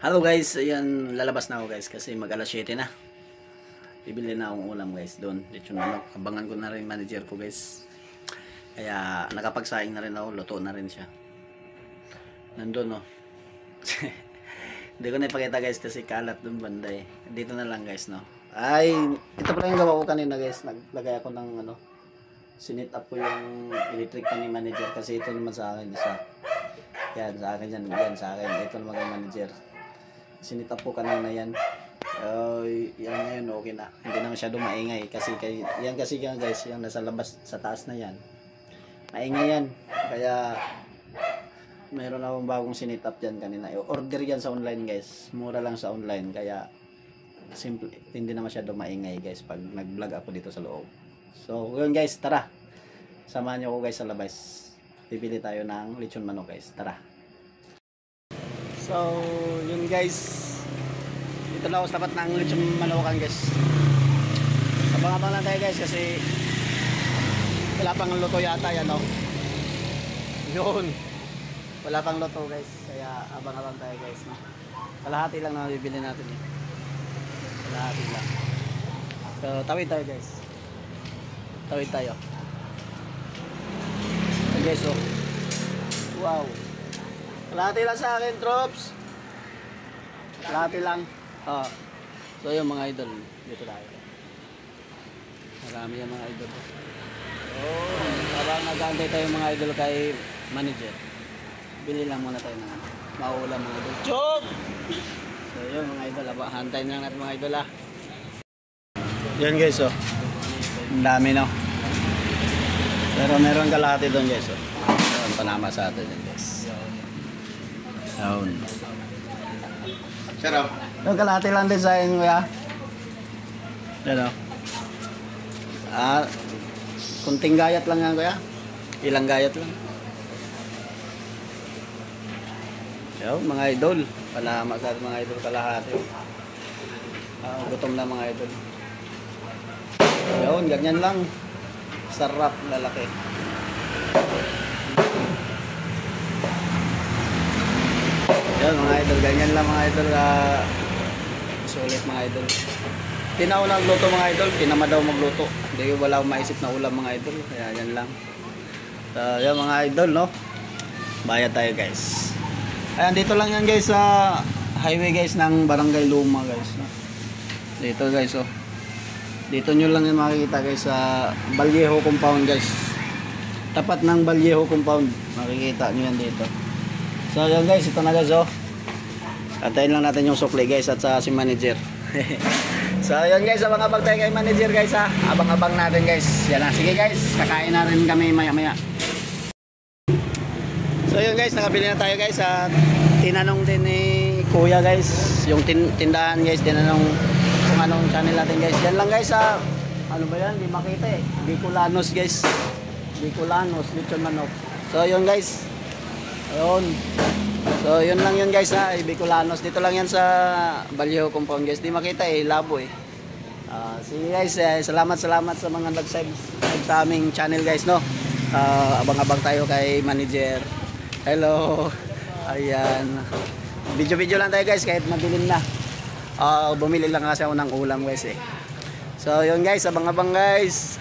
Hello guys, ayan, lalabas na ako guys kasi mag alas 7 na. Bibili na akong ulam guys doon. Lechon manok. Abangan ko na rin manager ko guys. Kaya nakapagsaing na rin ako, luto na rin siya. Nandun no. Hindi ko na ipakita guys kasi kalat doon banda eh. Dito na lang guys no. Ay, ito pala yung gawa ko kanina guys. Naglagay ako ng ano, sinit up ko yung electric pa ni manager kasi ito naman sa akin isa. Yan, sa akin yan, yan sa akin. Ito naman kay manager. Sinit up ko kanina yan. Yan ngayon okay na. Hindi na masyado maingay kasi yan kasi yan guys, yung nasa labas sa taas na yan. Maingay yan. Kaya mayroon akong bagong sinit up dyan kanina. Order yan sa online guys. Mura lang sa online kaya simple, hindi na masyado maingay guys pag nag-vlog ako dito sa loob. So yun guys, tara. Samahan niyo ako guys sa labas. Bibili tayo ng lechon manok guys. Tara. So yun guys, dito na ako sa tapat ng lechon manokan guys. Abang-abang lang tayo guys kasi wala pang luto yata yan o. Yun, wala pang luto guys. Kaya abang-abang tayo guys no? Kalahati lang na bibili natin eh. Kalahati lang. So tawid tayo guys. Tawid tayo. Okay guys oh. Wow, kalahati lang sa akin troops. Kalahati lang. So yung mga idol, dito tayo. Marami yung mga idol. Habang nag-aantay tayo mga idol kay manager, bili lang muna tayo ng mauulam mga idol. Chop! So yun mga idol, hantayin lang natin mga idol ah. Yan guys oh. Ang dami no. Pero meron kalahati doon guys oh. Meron panama sa atin yun guys. Yun. Sarap. Yung kalahati lang din sa akin kuya. Yan o. Kunting gayat lang yan kuya. Ilang gayat lang. Yun mga idol. Panama sa atin mga idol kalahati. Gutom na mga idol. Yun, ganyan lang. Sarap, lalaki. Yan mga idol, ganyan lang mga idol. Sulit mga idol. Tinaunang luto mga idol, pinama daw magluto. Hindi wala akong maisip na ulam mga idol. Kaya yan lang. So yan mga idol no. Bayad tayo guys. Ayan dito lang yan guys sa highway guys ng Barangay Luma guys. Dito guys oh. Dito nyo lang yan makikita guys sa Vallejo compound guys. Tapat ng Vallejo compound. Makikita nyo yan dito. So yun guys, ito na guys oh. Antayin lang natin yung sukli guys at sa si manager. So yun guys, abang-abang tayo kay manager guys ha. Abang-abang natin guys. Yan na, sige guys, kakain na rin kami maya-maya. So yun guys, nakabili na tayo guys at tinanong din ni kuya guys yung tindahan guys, tinanong kung anong channel natin guys. Yan lang guys ha. Ano ba yan? Di makita eh. Bicolanos guys. Bicolanos, lechon manok. So yun guys. Ayun. So yun lang yun guys ha. Bicolanos. Dito lang yan sa Vallejo compound guys. Di makita eh. Labo eh. Sige guys. Salamat sa mga nag-subscribe sa aming channel guys no. Abang-abang tayo kay manager. Hello. Ayan. Video lang tayo guys kahit madilim na. Bumili lang kasi ako ng ulam guys eh. So yun guys, abang-abang guys.